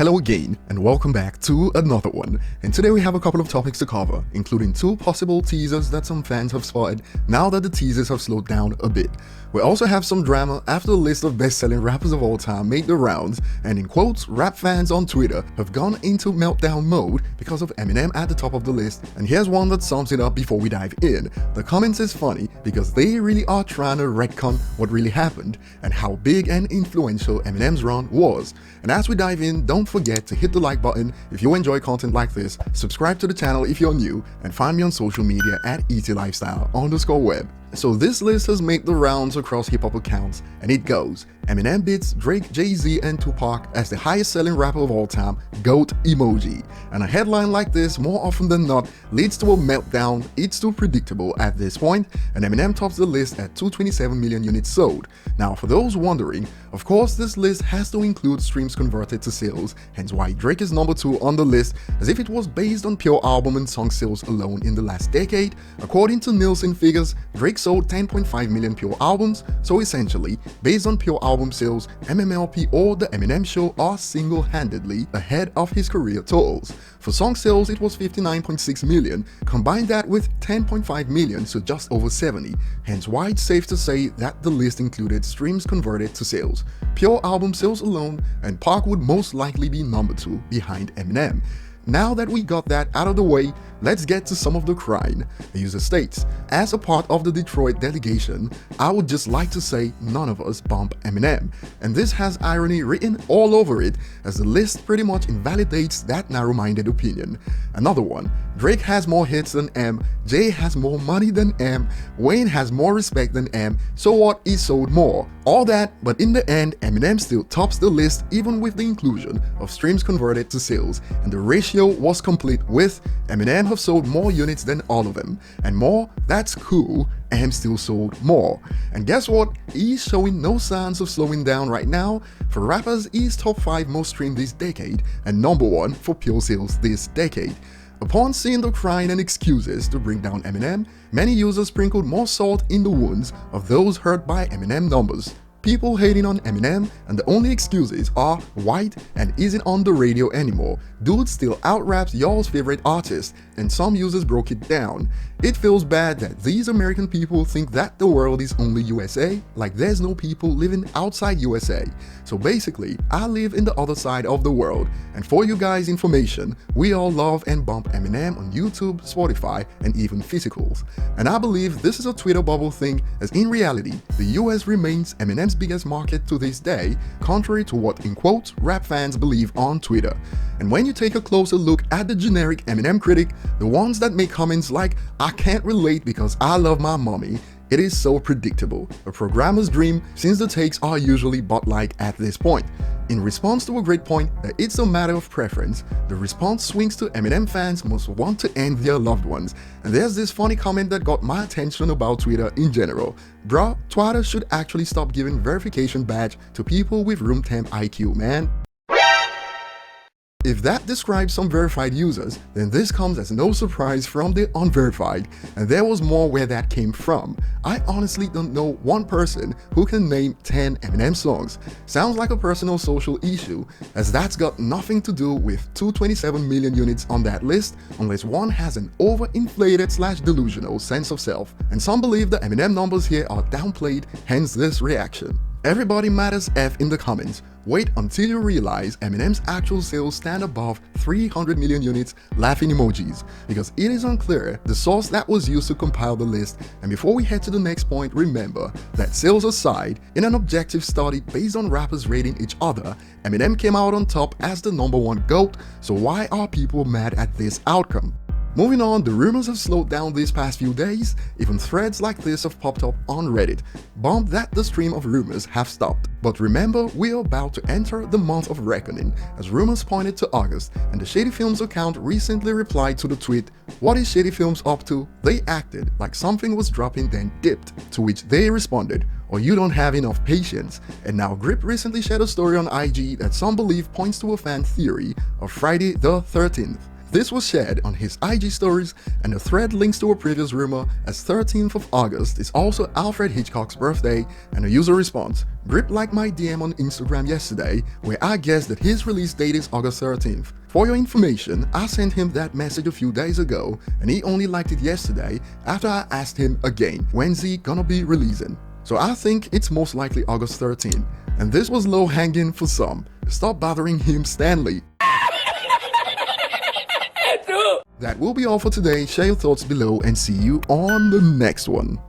Hello again, and welcome back to another one. And today we have a couple of topics to cover, including two possible teasers that some fans have spotted now that the teasers have slowed down a bit. We also have some drama after the list of best-selling rappers of all time made the rounds, and in quotes, rap fans on Twitter have gone into meltdown mode because of Eminem at the top of the list. And here's one that sums it up before we dive in. The comments is funny because they really are trying to retcon what really happened and how big and influential Eminem's run was. And as we dive in, don't forget to hit the like button if you enjoy content like this, subscribe to the channel if you're new, and find me on social media at ETLifestyle_web. So this list has made the rounds across hip-hop accounts, and it goes: Eminem beats Drake, Jay-Z, and Tupac as the highest-selling rapper of all time, GOAT emoji. And a headline like this, more often than not, leads to a meltdown. It's too predictable at this point, and Eminem tops the list at 227 million units sold. Now, for those wondering, of course this list has to include streams converted to sales, hence why Drake is number 2 on the list, as if it was based on pure album and song sales alone in the last decade. According to Nielsen figures, Drake sold 10.5 million pure albums, so essentially, based on pure album sales, MMLP or The Eminem Show are single-handedly ahead of his career totals. For song sales, it was 59.6 million, combine that with 10.5 million, so just over 70, hence why it's safe to say that the list included streams converted to sales, pure album sales alone, and Pac would most likely be number 2 behind Eminem. Now that we got that out of the way, let's get to some of the crying. The user states, as a part of the Detroit delegation, I would just like to say none of us bump Eminem. And this has irony written all over it, as the list pretty much invalidates that narrow-minded opinion. Another one, Drake has more hits than M, Jay has more money than M, Wayne has more respect than M, so what, he sold more. All that, but in the end, Eminem still tops the list even with the inclusion of streams converted to sales, and the ratio was complete with Eminem have sold more units than all of them, and more, that's cool, M still sold more. And guess what? He's showing no signs of slowing down right now. For rappers, he's top 5 most streamed this decade, and number 1 for pure sales this decade. Upon seeing the crying and excuses to bring down Eminem, many users sprinkled more salt in the wounds of those hurt by Eminem numbers. People hating on Eminem, and the only excuses are white and isn't on the radio anymore. Dude still out-raps y'all's favorite artist, and some users broke it down. It feels bad that these American people think that the world is only USA, like there's no people living outside USA. So basically, I live in the other side of the world, and for you guys' information, we all love and bump Eminem on YouTube, Spotify, and even physicals. And I believe this is a Twitter bubble thing, as in reality, the US remains Eminem's biggest market to this day, contrary to what in quotes rap fans believe on Twitter. And when you take a closer look at the generic Eminem critic, the ones that make comments like "I can't relate because I love my mommy," it is so predictable, a programmer's dream, since the takes are usually bot-like at this point. In response to a great point that it's a matter of preference, the response swings to Eminem fans must want to end their loved ones. And there's this funny comment that got my attention about Twitter in general. Bruh, Twitter should actually stop giving verification badge to people with room temp IQ, man. If that describes some verified users, then this comes as no surprise from the unverified, and there was more where that came from. I honestly don't know one person who can name 10 Eminem songs. Sounds like a personal social issue, as that's got nothing to do with 227 million units on that list, unless one has an overinflated / delusional sense of self. And some believe the Eminem numbers here are downplayed, hence this reaction. Everybody matters F in the comments. Wait until you realize Eminem's actual sales stand above 300 million units, laughing emojis, because it is unclear the source that was used to compile the list. And before we head to the next point, remember that sales aside, in an objective study based on rappers rating each other, Eminem came out on top as the number 1 GOAT, so why are people mad at this outcome? Moving on, the rumors have slowed down these past few days. Even threads like this have popped up on Reddit, bummed that the stream of rumors have stopped. But remember, we're about to enter the month of reckoning, as rumors pointed to August, and the Shady Films account recently replied to the tweet, "What is Shady Films up to?" They acted like something was dropping then dipped, to which they responded, "Or you don't have enough patience." And now Grip recently shared a story on IG that some believe points to a fan theory of Friday the 13th. This was shared on his IG stories, and the thread links to a previous rumor as 13th of August is also Alfred Hitchcock's birthday, and a user response, "Grip like my DM on Instagram yesterday, where I guessed that his release date is August 13th. For your information, I sent him that message a few days ago, and he only liked it yesterday after I asked him again, when's he gonna be releasing? So I think it's most likely August 13th. And this was low hanging for some. Stop bothering him, Stanley." That will be all for today. Share your thoughts below and see you on the next one.